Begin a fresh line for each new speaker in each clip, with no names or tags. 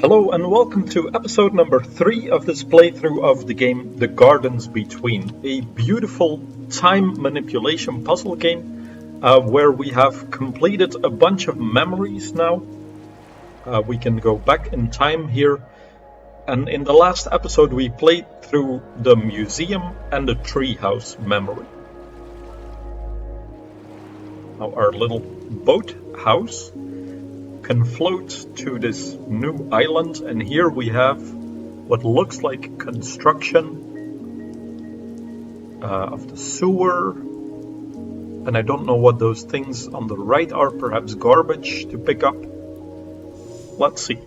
Hello and welcome to episode number 3 of this playthrough of the game The Gardens Between, a beautiful time manipulation puzzle game where we have completed a bunch of memories now. We can go back in time here, and in the last episode we played through the museum and the treehouse memory. Now our little boat house can float to this new island, and here we have what looks like construction of the sewer, and I don't know what those things on the right are, perhaps garbage to pick up. Let's see.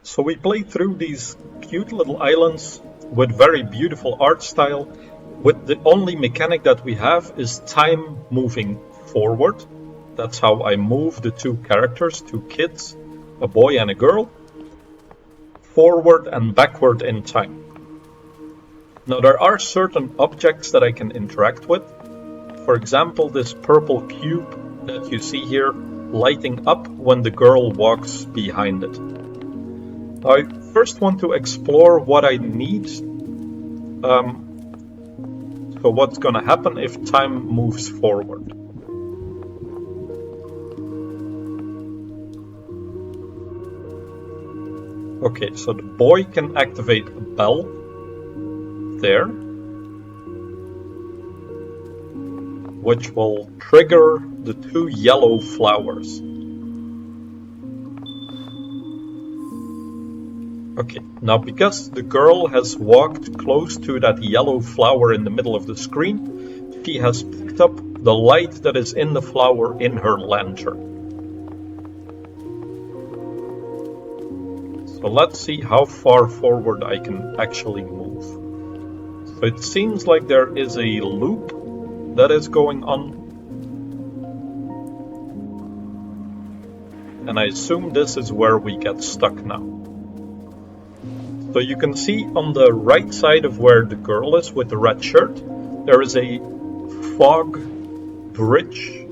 So we played through these cute little islands with very beautiful art style, with the only mechanic that we have is time moving forward. That's how I move the two characters, two kids, a boy and a girl, forward and backward in time. Now there are certain objects that I can interact with. For example, this purple cube that you see here lighting up when the girl walks behind it. I first want to explore what I need. So what's going to happen if time moves forward? Okay, so the boy can activate a bell there, which will trigger the two yellow flowers. Okay, now because the girl has walked close to that yellow flower in the middle of the screen, she has picked up the light that is in the flower in her lantern. So let's see how far forward I can actually move. So it seems like there is a loop that is going on. And I assume this is where we get stuck now. So you can see on the right side of where the girl is with the red shirt, there is a fog bridge,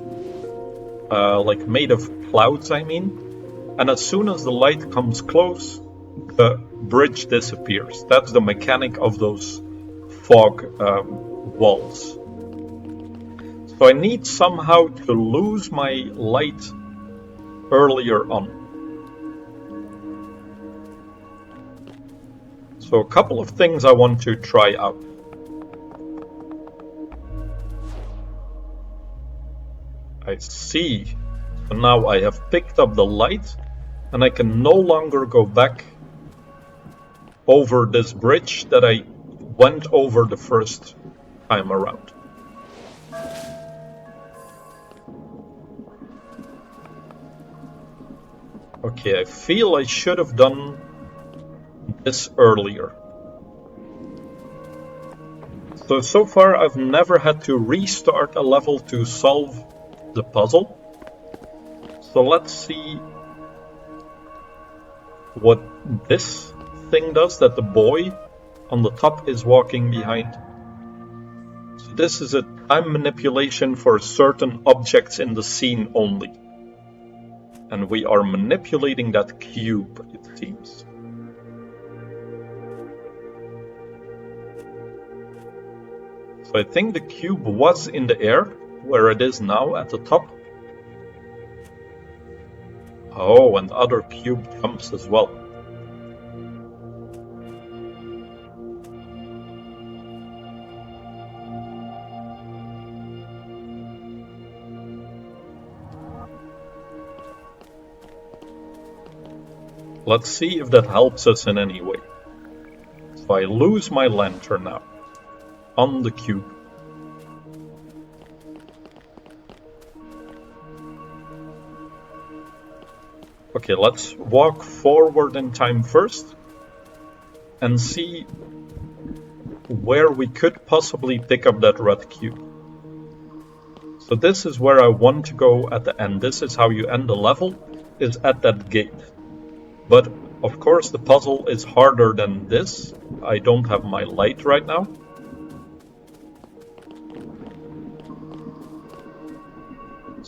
like made of clouds, I mean. And as soon as the light comes close, the bridge disappears. That's the mechanic of those fog walls. So I need somehow to lose my light earlier on. So a couple of things I want to try out. I see. So now I have picked up the light and I can no longer go back over this bridge that I went over the first time around. Okay, I feel I should have done this earlier. So far I've never had to restart a level to solve the puzzle. So let's see what this thing does that the boy on the top is walking behind. So this is a time manipulation for certain objects in the scene only. And we are manipulating that cube, it seems. So I think the cube was in the air, where it is now at the top. Oh, and the other cube jumps as well. Let's see if that helps us in any way. So I lose my lantern now on the cube. Okay, let's walk forward in time first and see where we could possibly pick up that red cube. So this is where I want to go at the end. This is how you end the level, is at that gate. But of course the puzzle is harder than this. I don't have my light right now.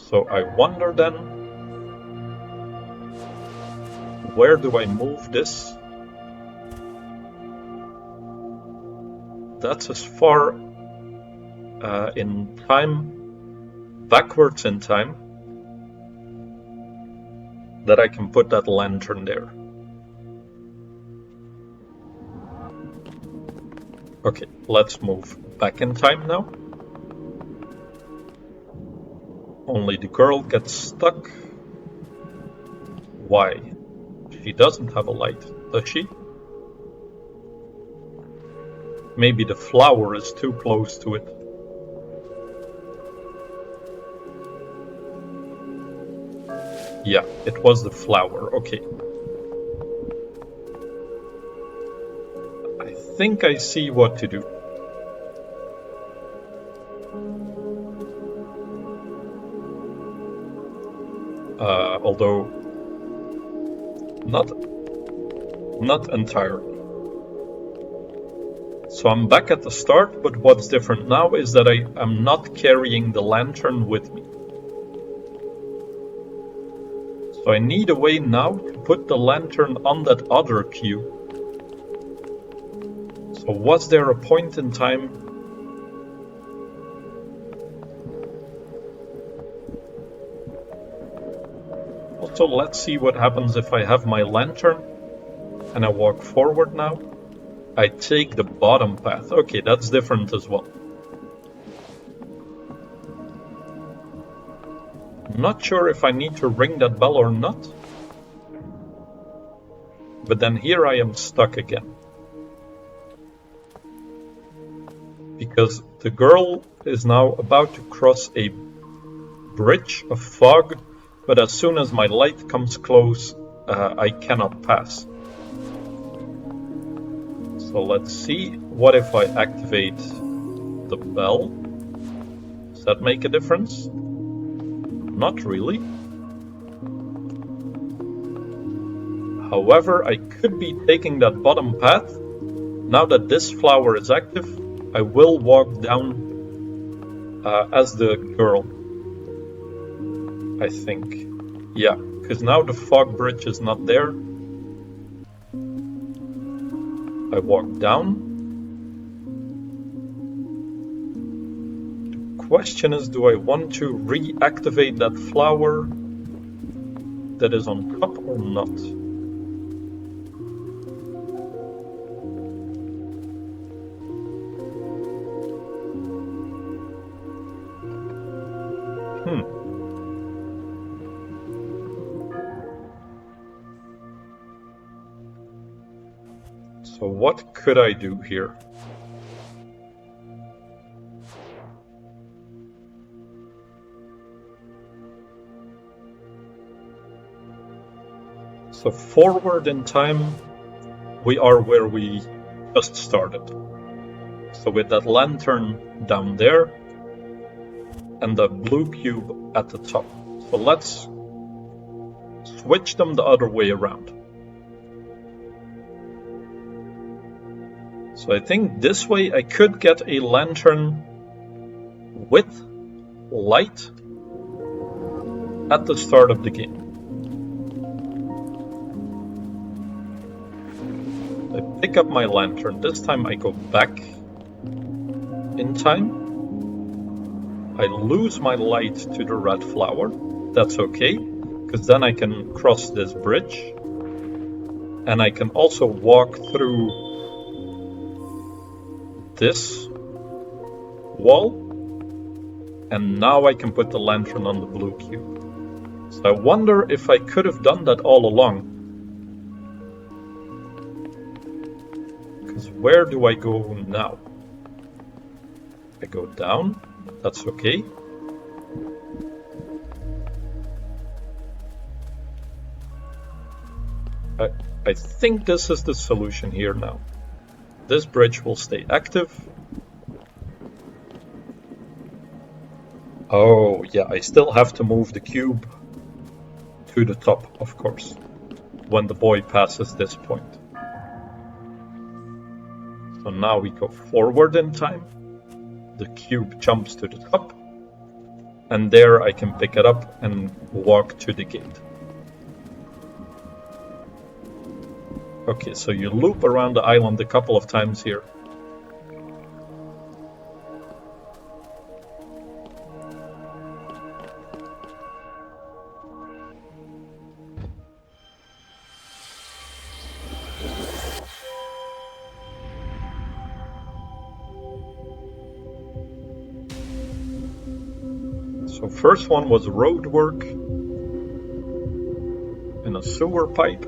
So I wonder then, where do I move this? That's as far in time, backwards in time, that I can put that lantern there. Okay, let's move back in time now. Only the girl gets stuck. Why? She doesn't have a light, does she? Maybe the flower is too close to it. Yeah, it was the flower, okay. I think I see what to do. Although not entirely. So I'm back at the start, but what's different now is that I am not carrying the lantern with me. So I need a way now to put the lantern on that other cube. So was there a point in time also, let's see what happens if I have my lantern and I walk forward now. I take the bottom path. Okay, that's different as well. Not sure if I need to ring that bell or not. But then here I am stuck again. Because the girl is now about to cross a bridge of fog, but as soon as my light comes close, I cannot pass. So let's see, what if I activate the bell? Does that make a difference? Not really. However, I could be taking that bottom path. Now that this flower is active, I will walk down as the girl, I think. Yeah, because now the fog bridge is not there. I walk down. The question is, do I want to reactivate that flower that is on top or not? So what could I do here? So forward in time, we are where we just started. So with that lantern down there and the blue cube at the top. So let's switch them the other way around. So I think this way I could get a lantern with light at the start of the game. I pick up my lantern. This time I go back in time. I lose my light to the red flower. That's okay, because then I can cross this bridge. And I can also walk through this wall, and now I can put the lantern on the blue cube. So I wonder if I could have done that all along. Because where do I go now? I go down, that's okay. I think this is the solution here now. This bridge will stay active. Oh, yeah, I still have to move the cube to the top, of course, when the boy passes this point. So now we go forward in time. The cube jumps to the top. and there I can pick it up and walk to the gate. Okay, so you loop around the island a couple of times here. So first one was road work in a sewer pipe.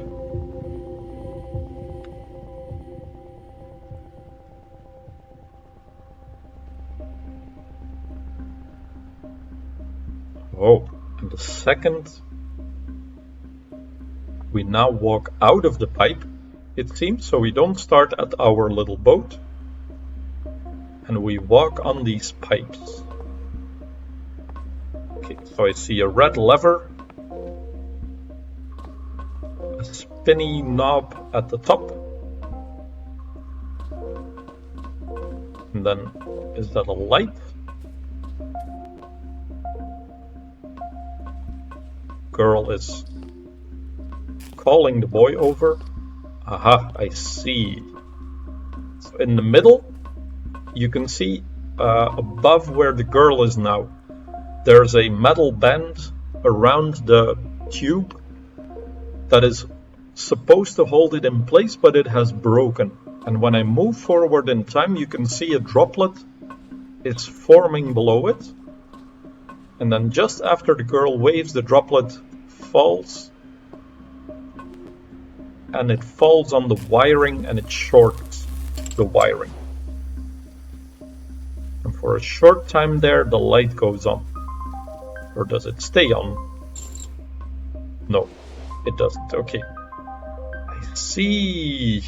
Oh, and the second, we now walk out of the pipe, it seems, so we don't start at our little boat, and we walk on these pipes. Okay, so I see a red lever, a spinny knob at the top, and then is that a light? Girl is calling the boy over. Aha, I see. So in the middle, you can see above where the girl is now, there's a metal band around the tube that is supposed to hold it in place, but it has broken. And when I move forward in time, you can see a droplet is forming below it. And then just after the girl waves, the droplet falls. And it falls on the wiring and it shorts the wiring. And for a short time there, the light goes on. Or does it stay on? No, it doesn't. Okay. I see.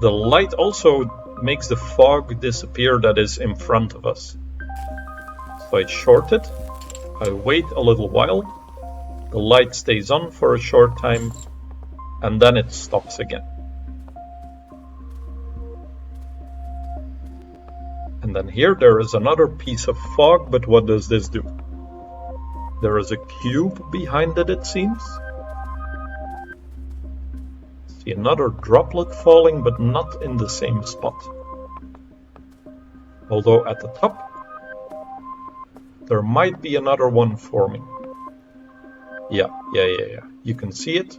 The light also makes the fog disappear that is in front of us. So I short it. I wait a little while. The light stays on for a short time. And then it stops again. And then here there is another piece of fog, but what does this do? There is a cube behind it, it seems. See another droplet falling, but not in the same spot. Although at the top, there might be another one forming. Yeah. You can see it.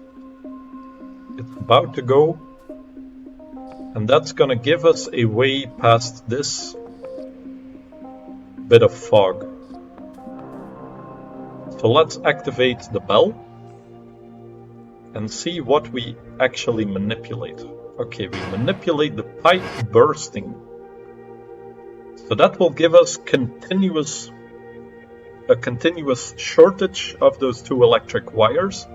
It's about to go. And that's gonna give us a way past this bit of fog. So let's activate the bell and see what we actually manipulate. Okay, we manipulate the pipe bursting. So that will give us a continuous shortage of those two electric wires.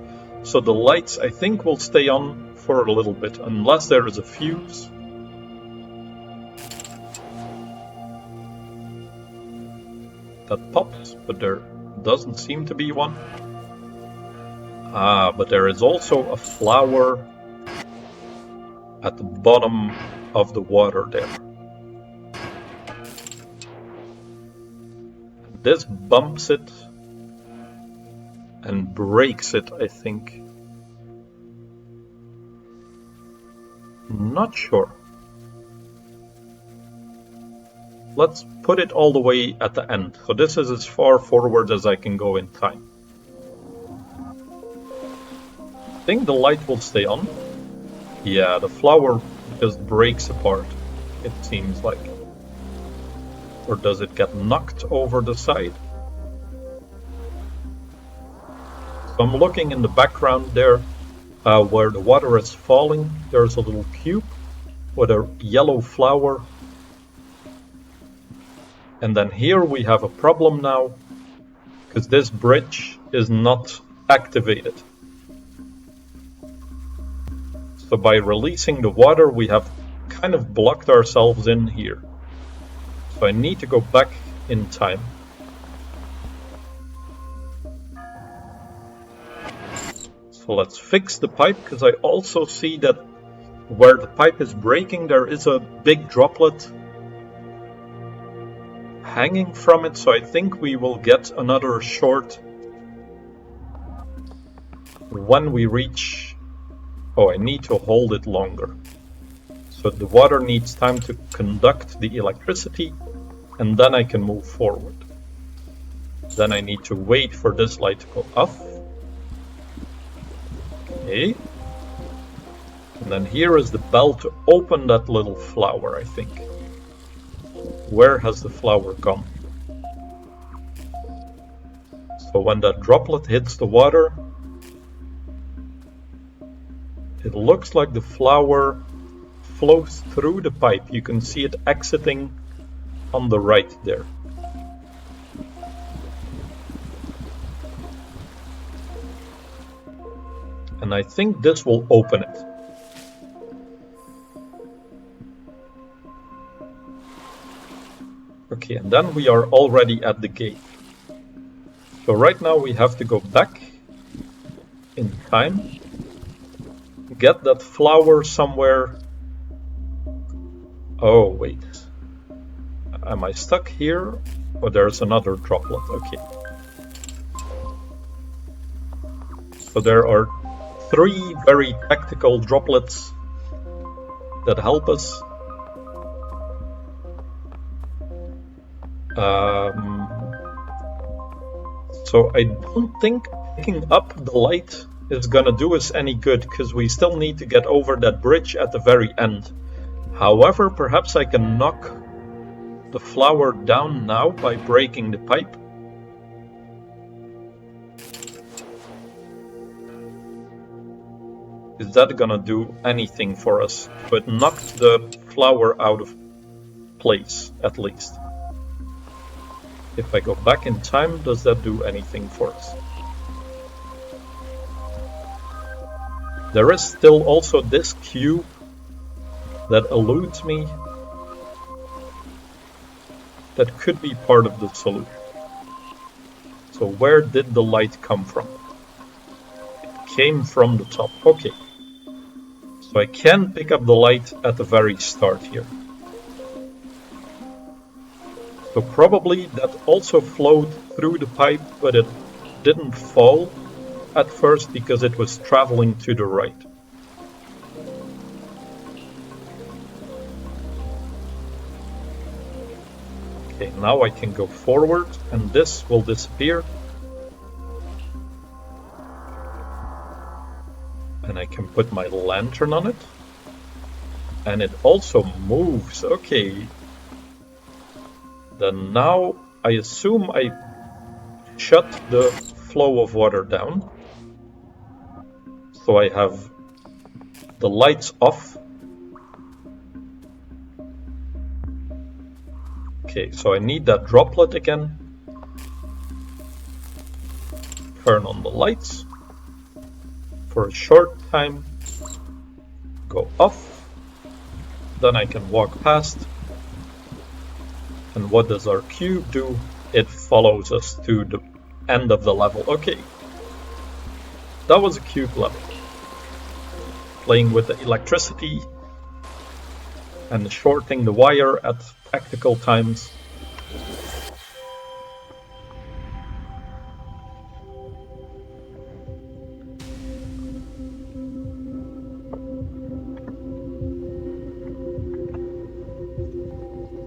So the lights, I think, will stay on for a little bit, unless there is a fuse. That pops, but there doesn't seem to be one. Ah, but there is also a flower at the bottom of the water there. This bumps it and breaks it, I think. Not sure. Let's put it all the way at the end. So this is as far forward as I can go in time. I think the light will stay on. Yeah, the flower just breaks apart, it seems like. Or does it get knocked over the side? So I'm looking in the background there, where the water is falling. There's a little cube with a yellow flower. And then here we have a problem now, because this bridge is not activated. So by releasing the water, we have kind of blocked ourselves in here. So I need to go back in time. So let's fix the pipe, because I also see that where the pipe is breaking, there is a big droplet. hanging from it, so I think we will get another short when we reach... Oh, I need to hold it longer. So the water needs time to conduct the electricity, and then I can move forward. Then I need to wait for this light to go off. Okay. And then here is the bell to open that little flower, I think. Where has the flower gone? So when that droplet hits the water, it looks like the flower flows through the pipe. You can see it exiting on the right there. And I think this will open it. Okay, and then we are already at the gate. So right now we have to go back in time, get that flower somewhere. Oh, wait. Am I stuck here? Oh, there's another droplet. Okay. So there are 3 very tactical droplets that help us. So I don't think picking up the light is gonna do us any good, because we still need to get over that bridge at the very end. However, perhaps I can knock the flower down now by breaking the pipe. Is that gonna do anything for us? So it knocked the flower out of place, at least. If I go back in time, does that do anything for us? There is still also this cube that eludes me. That could be part of the solution. So where did the light come from? It came from the top. Okay. So I can pick up the light at the very start here. So probably that also flowed through the pipe, but it didn't fall at first because it was traveling to the right. Okay, now I can go forward and this will disappear. And I can put my lantern on it. And it also moves. Okay. Then now I assume I shut the flow of water down. So I have the lights off. Okay, so I need that droplet again. Turn on the lights for a short time. Go off. Then I can walk past. And what does our cube do? It follows us to the end of the level. Okay. That was a cube level. Playing with the electricity and shorting the wire at tactical times.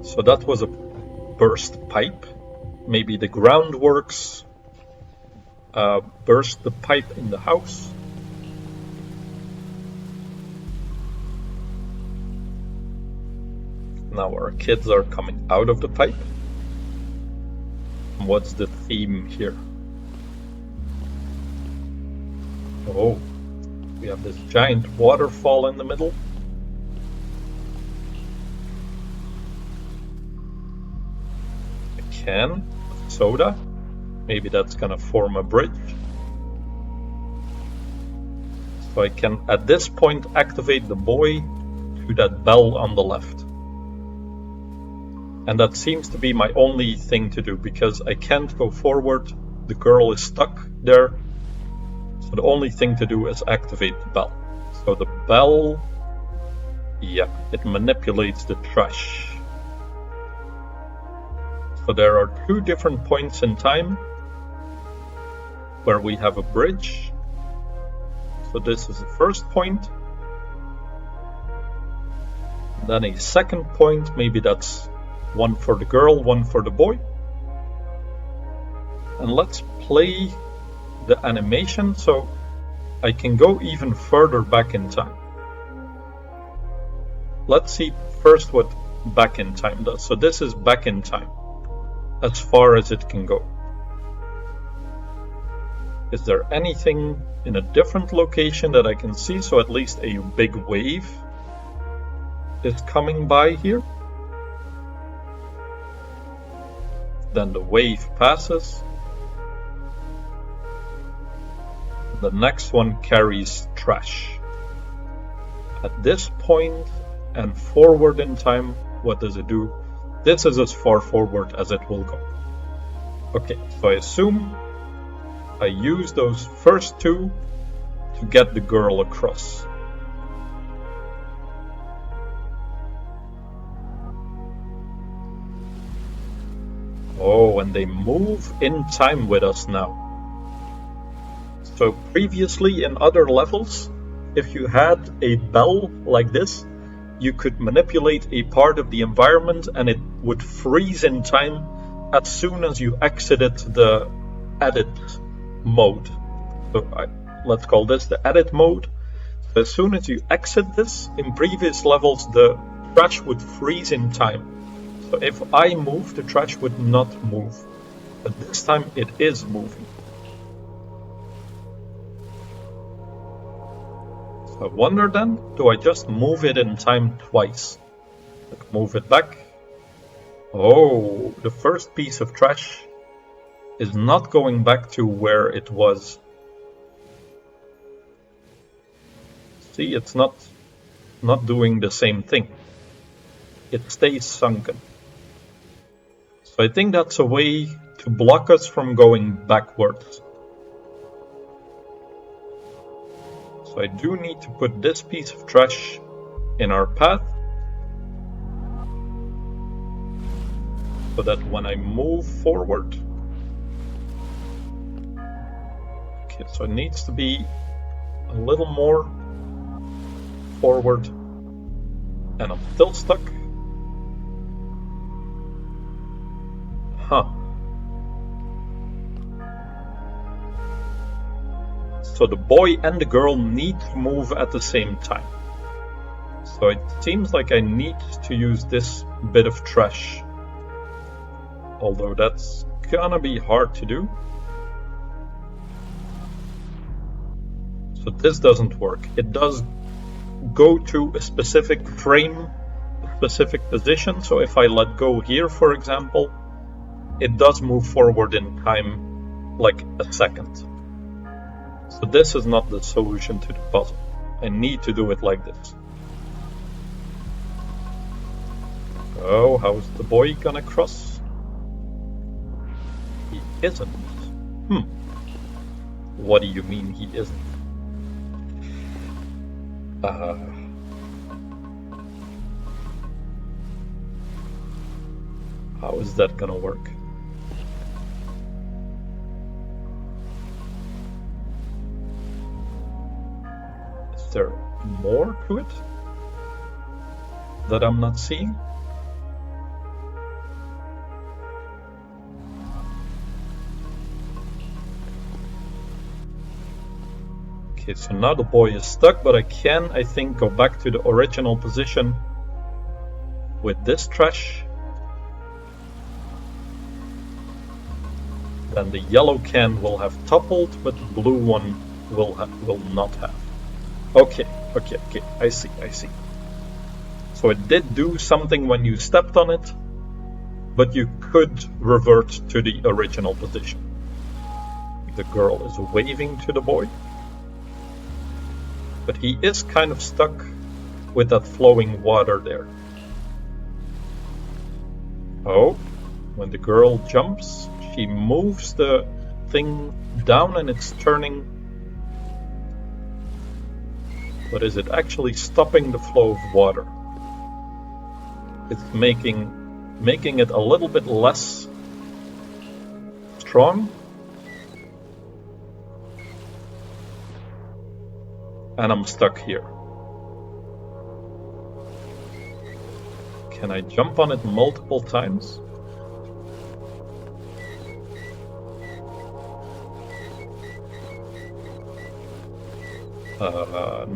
So that was a burst pipe. Maybe the groundworks burst the pipe in the house. Now our kids are coming out of the pipe. What's the theme here? Oh, we have this giant waterfall in the middle. A can of soda. Maybe that's gonna form a bridge. So I can at this point activate the boy to that bell on the left. And that seems to be my only thing to do, because I can't go forward. The girl is stuck there. So the only thing to do is activate the bell. So the bell, yeah, it manipulates the trash. So there are two different points in time where we have a bridge. So this is the first point. Then a second point, maybe that's one for the girl, one for the boy. And let's play the animation so I can go even further back in time. Let's see first what back in time does. So this is back in time, as far as it can go. Is there anything in a different location that I can see? So at least a big wave is coming by here. Then the wave passes. The next one carries trash. At this point and forward in time, what does it do? This is as far forward as it will go. Okay, so I assume I use those first two to get the girl across. Oh, and they move in time with us now. So previously in other levels, if you had a bell like this, you could manipulate a part of the environment and it would freeze in time as soon as you exited the edit mode. So let's call this the edit mode. So as soon as you exit this, in previous levels the trash would freeze in time. So if I move, the trash would not move. But this time it is moving. I wonder then, do I just move it in time twice? Like move it back. Oh, the first piece of trash is not going back to where it was. See, it's not doing the same thing. It stays sunken. So I think that's a way to block us from going backwards. So I do need to put this piece of trash in our path so that when I move forward, okay, so it needs to be a little more forward, and I'm still stuck. Huh. So the boy and the girl need to move at the same time. So it seems like I need to use this bit of trash. Although that's gonna be hard to do. So this doesn't work. It does go to a specific frame, a specific position. So if I let go here, for example, it does move forward in time like a second. So this is not the solution to the puzzle. I need to do it like this. Oh, how's the boy gonna cross? He isn't. What do you mean he isn't? How is that gonna work? Is there more to it that I'm not seeing? Okay, so now the boy is stuck, but I can, I think, go back to the original position with this trash. Then the yellow can will have toppled, but the blue one will not have. Okay, I see. So it did do something when you stepped on it, but you could revert to the original position. The girl is waving to the boy, but he is kind of stuck with that flowing water there. Oh, when the girl jumps, she moves the thing down and it's turning. But is it actually stopping the flow of water? It's making it a little bit less strong. And I'm stuck here. Can I jump on it multiple times?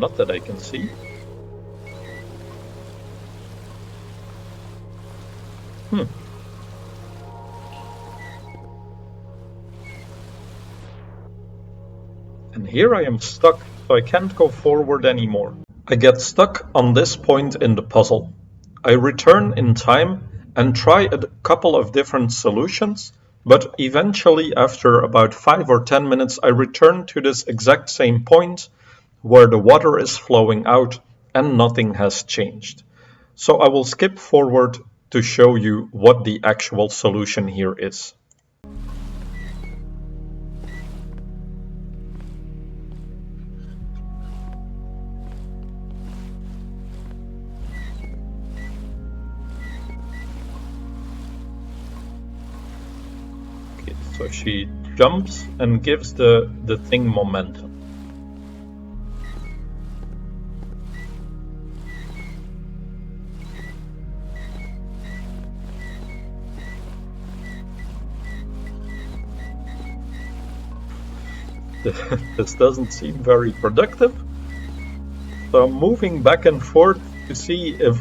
Not that I can see. And here I am stuck, so I can't go forward anymore. I get stuck on this point in the puzzle. I return in time and try a couple of different solutions, but eventually after about 5 or 10 minutes I return to this exact same point where the water is flowing out and nothing has changed. So I will skip forward to show you what the actual solution here is. Okay, so she jumps and gives the thing momentum. This doesn't seem very productive. So I'm moving back and forth to see if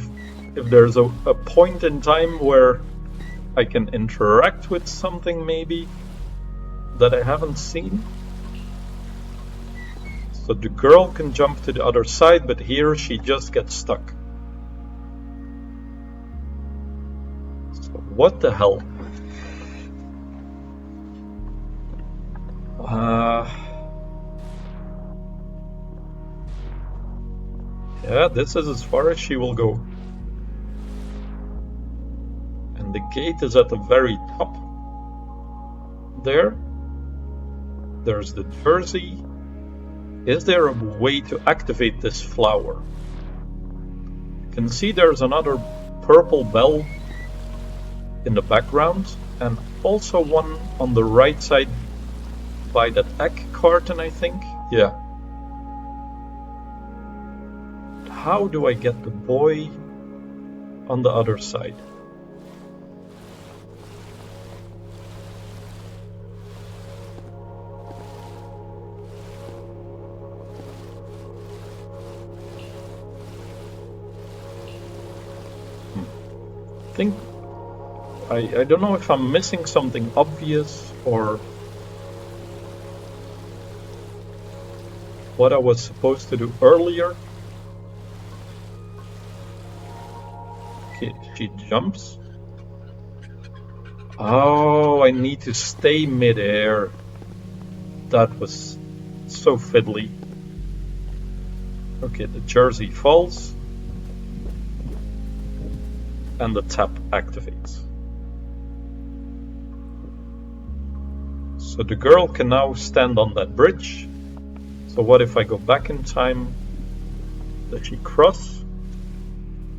there's a point in time where I can interact with something maybe that I haven't seen. So the girl can jump to the other side, but here she just gets stuck. So what the hell? Yeah, this is as far as she will go. And the gate is at the very top. There's the jersey. Is there a way to activate this flower? You can see there's another purple bell in the background, and also one on the right side by that egg carton, I think. Yeah. How do I get the boy on the other side? I don't know if I'm missing something obvious or what I was supposed to do earlier. Okay, she jumps. Oh, I need to stay midair. That was so fiddly. Okay, the jersey falls. And the tap activates. So the girl can now stand on that bridge. So what if I go back in time? Does she cross?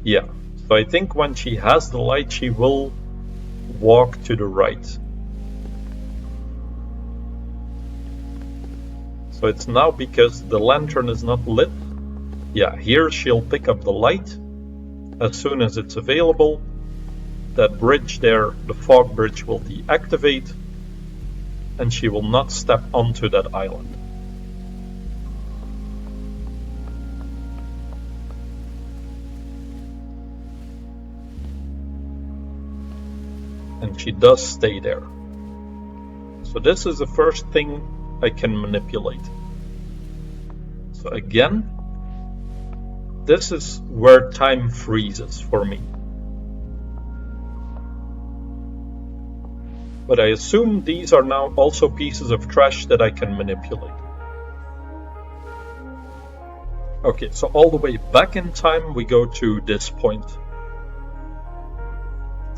Yeah. So I think when she has the light, she will walk to the right. So it's now because the lantern is not lit. Yeah, here she'll pick up the light as soon as it's available. That bridge there, the fog bridge, will deactivate and she will not step onto that island. And she does stay there. So this is the first thing I can manipulate. So again, this is where time freezes for me. But I assume these are now also pieces of trash that I can manipulate. Okay, so all the way back in time we go to this point.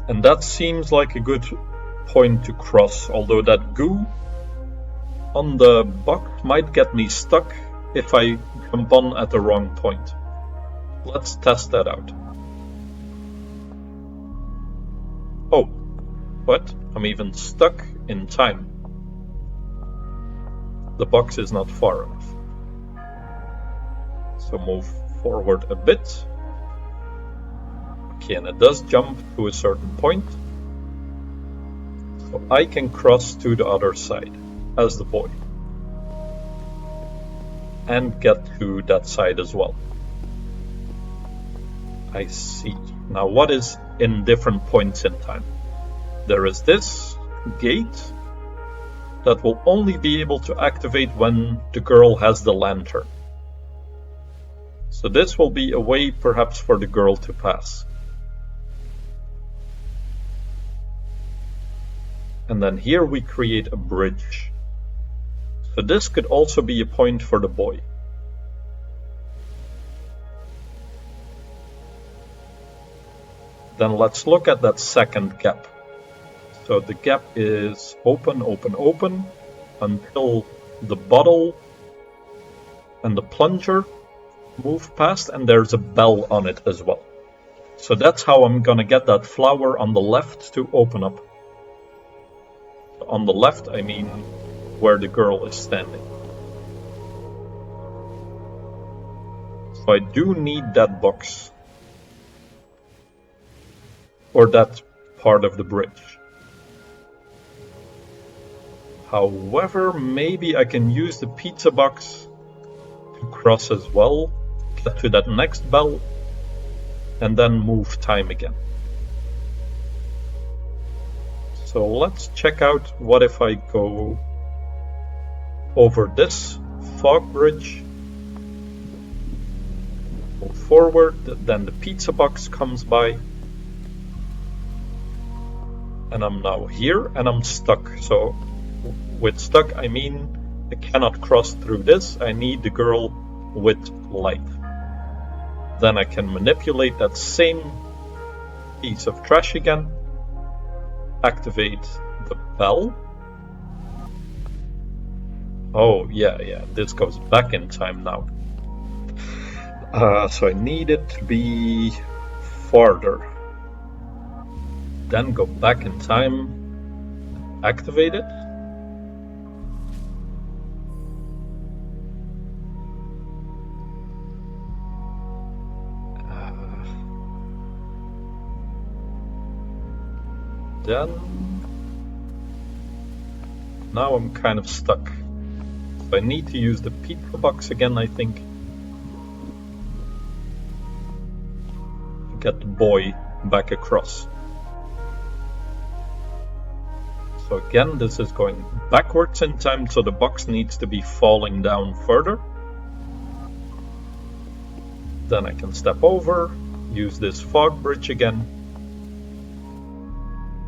And that seems like a good point to cross, although that goo on the box might get me stuck if I jump on at the wrong point. Let's test that out. Oh, what? I'm even stuck in time. the box is not far enough. So move forward a bit. Okay, and it does jump to a certain point. So I can cross to the other side as the boy. And get to that side as well. I see. Now what is in different points in time? There is this gate that will only be able to activate when the girl has the lantern. So this will be a way perhaps for the girl to pass. And then here we create a bridge. So this could also be a point for the boy. Then let's look at that second gap. So the gap is open, open, open until the bottle and the plunger move past, and there's a bell on it as well. So that's how I'm gonna get that flower on the left to open up. On the left, I mean where the girl is standing. So I do need that box. Or that part of the bridge. However, maybe I can use the pizza box to cross as well, get to that next bell, and then move time again. So let's check out what if I go over this fog bridge, move forward, then the pizza box comes by, and I'm now here and I'm stuck. So with stuck I mean I cannot cross through this. I need the girl with light. Then I can manipulate that same piece of trash again, activate the bell. Oh yeah, this goes back in time now. So I need it to be farther. Then go back in time, activate it. Then now I'm kind of stuck. So I need to use the pizza box again, I think, to get the boy back across. So again, this is going backwards in time, so the box needs to be falling down further. Then I can step over, use this fog bridge again.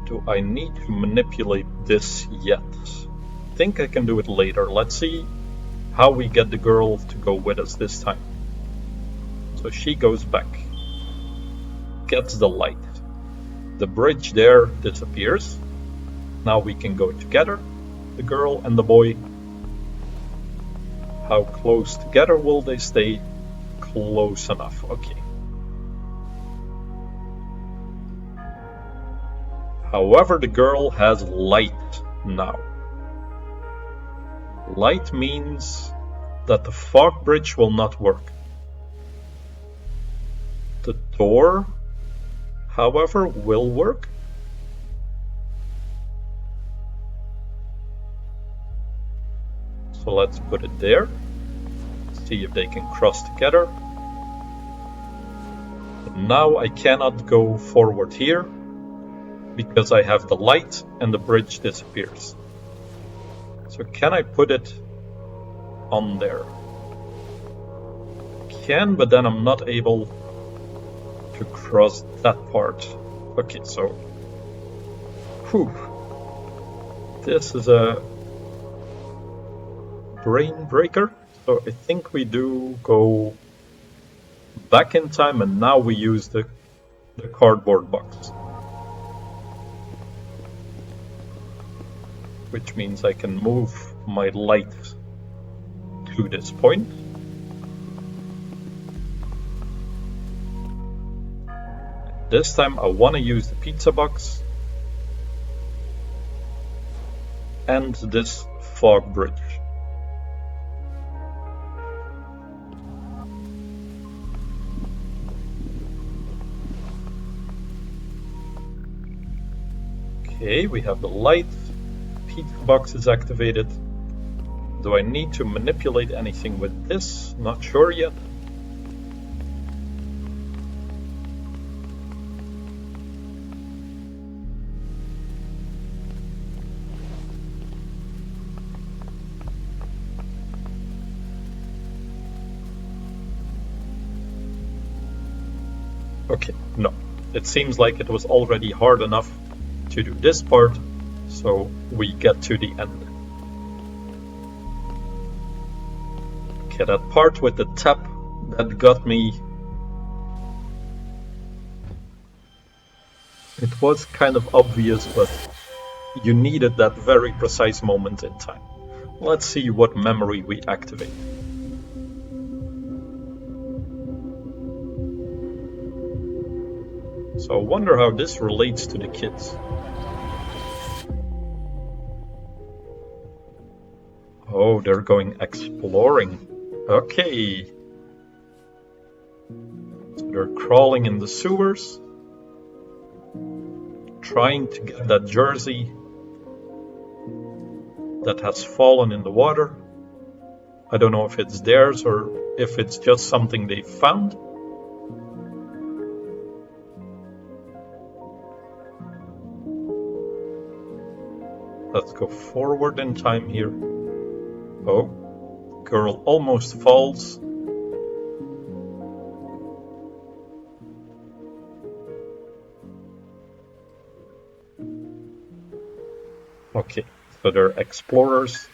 Do I need to manipulate this yet? I think I can do it later. Let's see how we get the girl to go with us this time. So she goes back, gets the light. The bridge there disappears. Now we can go together, the girl and the boy. How close together will they stay? Close enough, okay. However, the girl has light now. Light means that the fog bridge will not work. The door, however, will work. So let's put it there. See if they can cross together. But now I cannot go forward here because I have the light and the bridge disappears. So can I put it on there? I can, but then I'm not able to cross that part. Okay, so whew, this is a brain breaker. So I think we do go back in time, and now we use the cardboard box. Which means I can move my light to this point. This time I want to use the pizza box and this fog bridge. Okay, we have the light. Pizza box is activated. Do I need to manipulate anything with this? Not sure yet. Okay, no. It seems like it was already hard enough to do this part, so we get to the end. Okay, that part with the tap, that got me. It was kind of obvious, but you needed that very precise moment in time. Let's see what memory we activate. So I wonder how this relates to the kids. Oh, they're going exploring. Okay. So they're crawling in the sewers, trying to get that jersey that has fallen in the water. I don't know if it's theirs or if it's just something they found. Let's go forward in time here. Oh, girl almost falls. Okay, so they're explorers.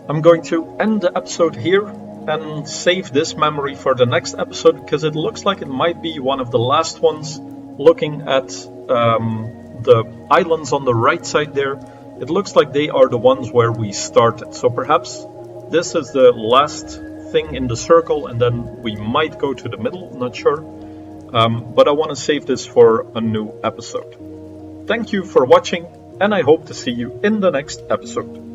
I'm going to end the episode here and save this memory for the next episode because it looks like it might be one of the last ones. Looking at the islands on the right side there, it looks like they are the ones where we started. So perhaps this is the last thing in the circle and then we might go to the middle, not sure. But I want to save this for a new episode. Thank you for watching and I hope to see you in the next episode.